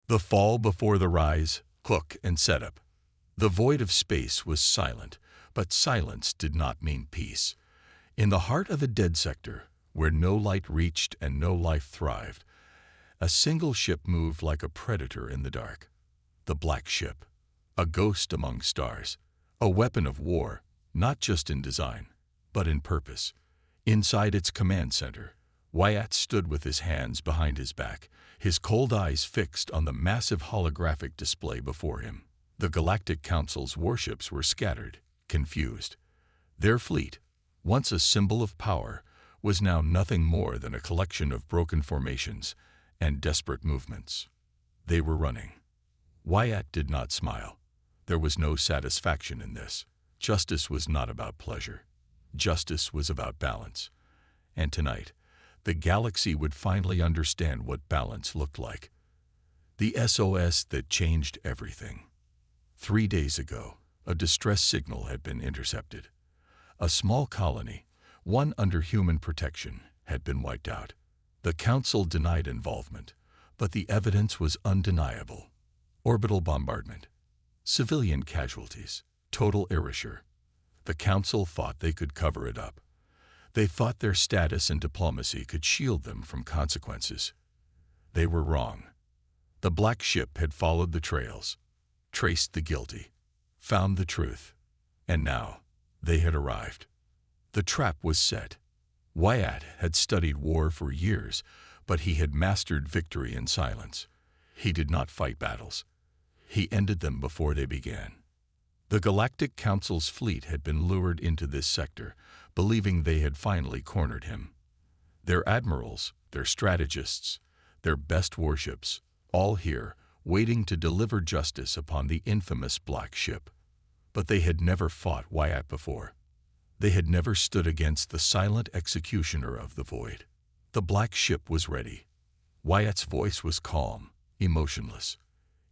The fall before the rise, hook and setup. The void of space was silent, but silence did not mean peace. In the heart of a dead sector, where no light reached and no life thrived, a single ship moved like a predator in the dark. The Black Ship, a ghost among stars, a weapon of war, not just in design, but in purpose. Inside its command center, Wyatt stood with his hands behind his back, his cold eyes fixed on the massive holographic display before him. The Galactic Council's warships were scattered, confused. Their fleet, once a symbol of power, was now nothing more than a collection of broken formations and desperate movements. They were running. Wyatt did not smile. There was no satisfaction in this. Justice was not about pleasure. Justice was about balance. And tonight, the galaxy would finally understand what balance looked like. The SOS that changed everything. 3 days ago, a distress signal had been intercepted. A small colony, one under human protection, had been wiped out. The Council denied involvement, but the evidence was undeniable. Orbital bombardment, civilian casualties, total erasure. The Council thought they could cover it up. They thought their status and diplomacy could shield them from consequences. They were wrong. The Black Ship had followed the trails, traced the guilty, found the truth, and now they had arrived. The trap was set. Wyatt had studied war for years, but he had mastered victory in silence. He did not fight battles. He ended them before they began. The Galactic Council's fleet had been lured into this sector, believing they had finally cornered him. Their admirals, their strategists, their best warships, all here, waiting to deliver justice upon the infamous Black Ship. But they had never fought Wyatt before. They had never stood against the silent executioner of the void. The Black Ship was ready. Wyatt's voice was calm, emotionless.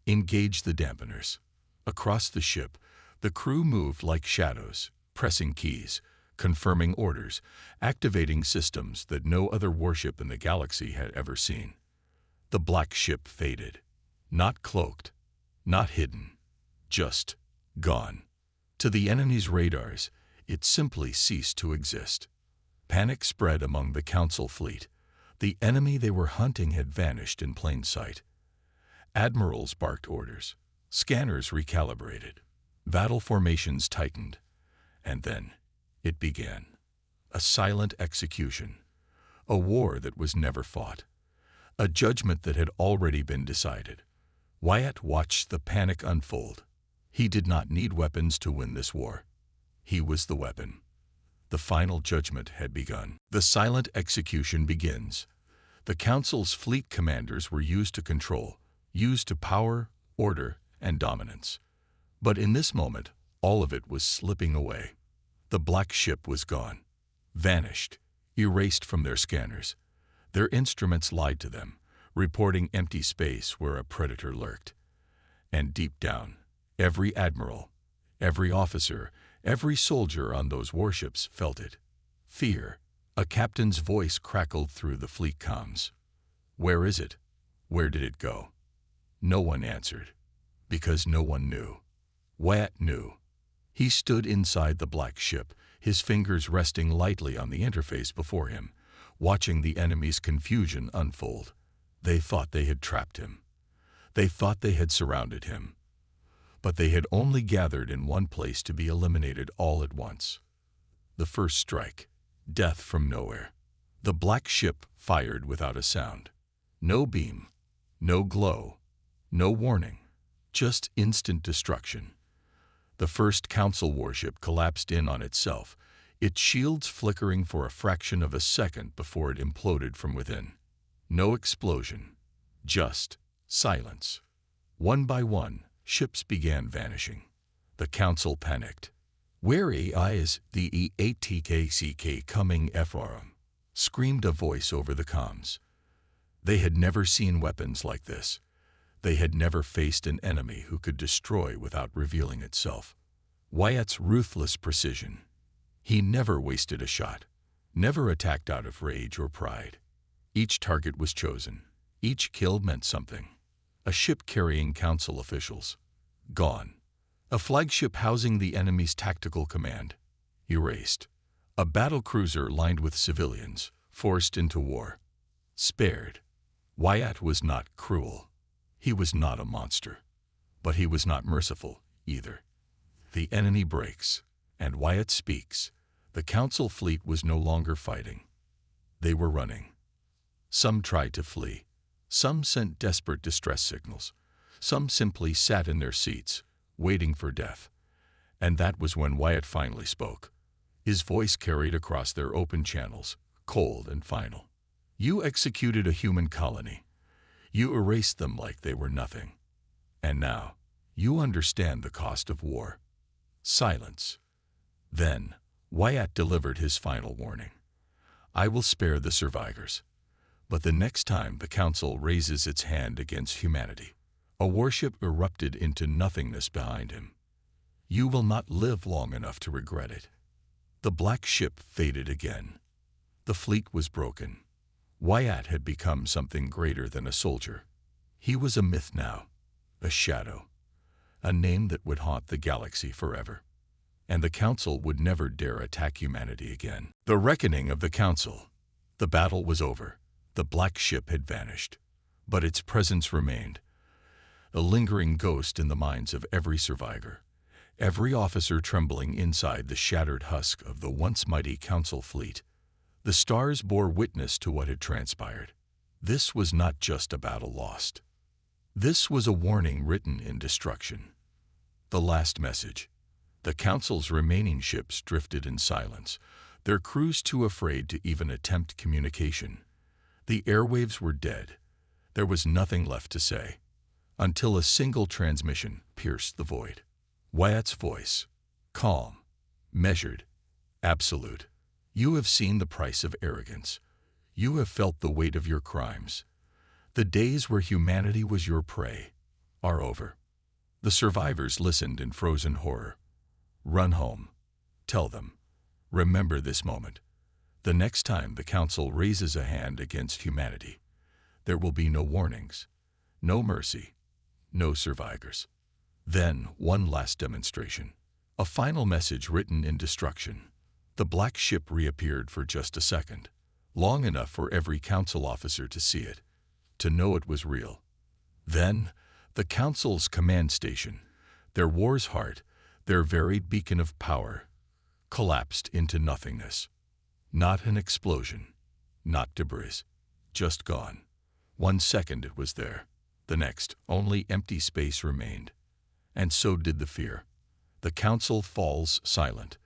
Engage the dampeners. Across the ship, the crew moved like shadows, pressing keys, confirming orders, activating systems that no other warship in the galaxy had ever seen. The Black Ship faded. Not cloaked, not hidden, just gone. To the enemy's radars, it simply ceased to exist. Panic spread among the Council fleet. The enemy they were hunting had vanished in plain sight. Admirals barked orders. Scanners recalibrated. Battle formations tightened. And then it began. A silent execution. A war that was never fought. A judgment that had already been decided. Wyatt watched the panic unfold. He did not need weapons to win this war. He was the weapon. The final judgment had begun. The silent execution begins. The Council's fleet commanders were used to control, used to power, order, and dominance. But in this moment, all of it was slipping away. The Black Ship was gone, vanished, erased from their scanners. Their instruments lied to them, reporting empty space where a predator lurked. And deep down, every admiral, every officer, every soldier on those warships felt it. Fear. A captain's voice crackled through the fleet comms. Where is it? Where did it go? No one answered, because no one knew. Wyatt knew. He stood inside the Black Ship, his fingers resting lightly on the interface before him, watching the enemy's confusion unfold. They thought they had trapped him. They thought they had surrounded him. But they had only gathered in one place to be eliminated all at once. The first strike. Death from nowhere. The Black Ship fired without a sound. No beam, no glow, no warning, just instant destruction. The first Council warship collapsed in on itself, its shields flickering for a fraction of a second before it imploded from within. No explosion, just silence. One by one, ships began vanishing. The Council panicked. "Where is the EATKCK coming from?" screamed a voice over the comms. They had never seen weapons like this. They had never faced an enemy who could destroy without revealing itself. Wyatt's ruthless precision. He never wasted a shot, never attacked out of rage or pride. Each target was chosen. Each kill meant something. A ship carrying council officials. Gone. A flagship housing the enemy's tactical command. Erased. A battle cruiser lined with civilians, forced into war. Spared. Wyatt was not cruel. He was not a monster. But he was not merciful, either. The enemy breaks, and Wyatt speaks. The council fleet was no longer fighting. They were running. Some tried to flee. Some sent desperate distress signals. Some simply sat in their seats, waiting for death. And that was when Wyatt finally spoke. His voice carried across their open channels, cold and final. You executed a human colony. You erased them like they were nothing. And now, you understand the cost of war. Silence. Then, Wyatt delivered his final warning. I will spare the survivors. But the next time the council raises its hand against humanity, a warship erupted into nothingness behind him. You will not live long enough to regret it. The black ship faded again. The fleet was broken. Wyatt had become something greater than a soldier. He was a myth now, a shadow, a name that would haunt the galaxy forever. And the council would never dare attack humanity again. The reckoning of the council. The battle was over. The black ship had vanished, but its presence remained, a lingering ghost in the minds of every survivor, every officer trembling inside the shattered husk of the once mighty council fleet. The stars bore witness to what had transpired. This was not just a battle lost. This was a warning written in destruction. The last message. The council's remaining ships drifted in silence, their crews too afraid to even attempt communication. The airwaves were dead. There was nothing left to say, until a single transmission pierced the void. Wyatt's voice, calm, measured, absolute. You have seen the price of arrogance. You have felt the weight of your crimes. The days where humanity was your prey are over. The survivors listened in frozen horror. Run home. Tell them. Remember this moment. The next time the council raises a hand against humanity, there will be no warnings, no mercy, no survivors. Then one last demonstration. A final message written in destruction. The black ship reappeared for just a second, long enough for every council officer to see it, to know it was real. Then, the council's command station, their war's heart, their varied beacon of power, collapsed into nothingness. Not an explosion, not debris, just gone. 1 second it was there. The next, only empty space remained. And so did the fear. The council falls silent.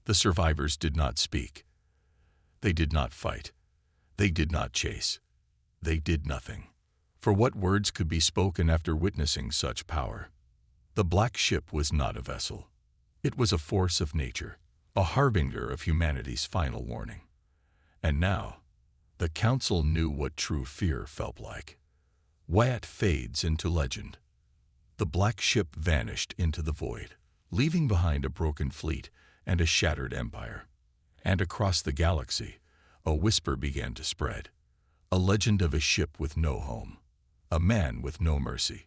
The survivors did not speak. They did not fight. They did not chase. They did nothing. For what words could be spoken after witnessing such power? The black ship was not a vessel. It was a force of nature, a harbinger of humanity's final warning. And now, the council knew what true fear felt like. Wyatt fades into legend. The black ship vanished into the void, leaving behind a broken fleet and a shattered empire. And across the galaxy, a whisper began to spread. A legend of a ship with no home, a man with no mercy,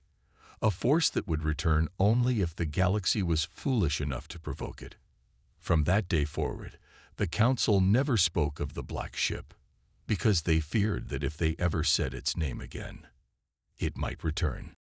a force that would return only if the galaxy was foolish enough to provoke it. From that day forward, the council never spoke of the black ship, because they feared that if they ever said its name again, it might return.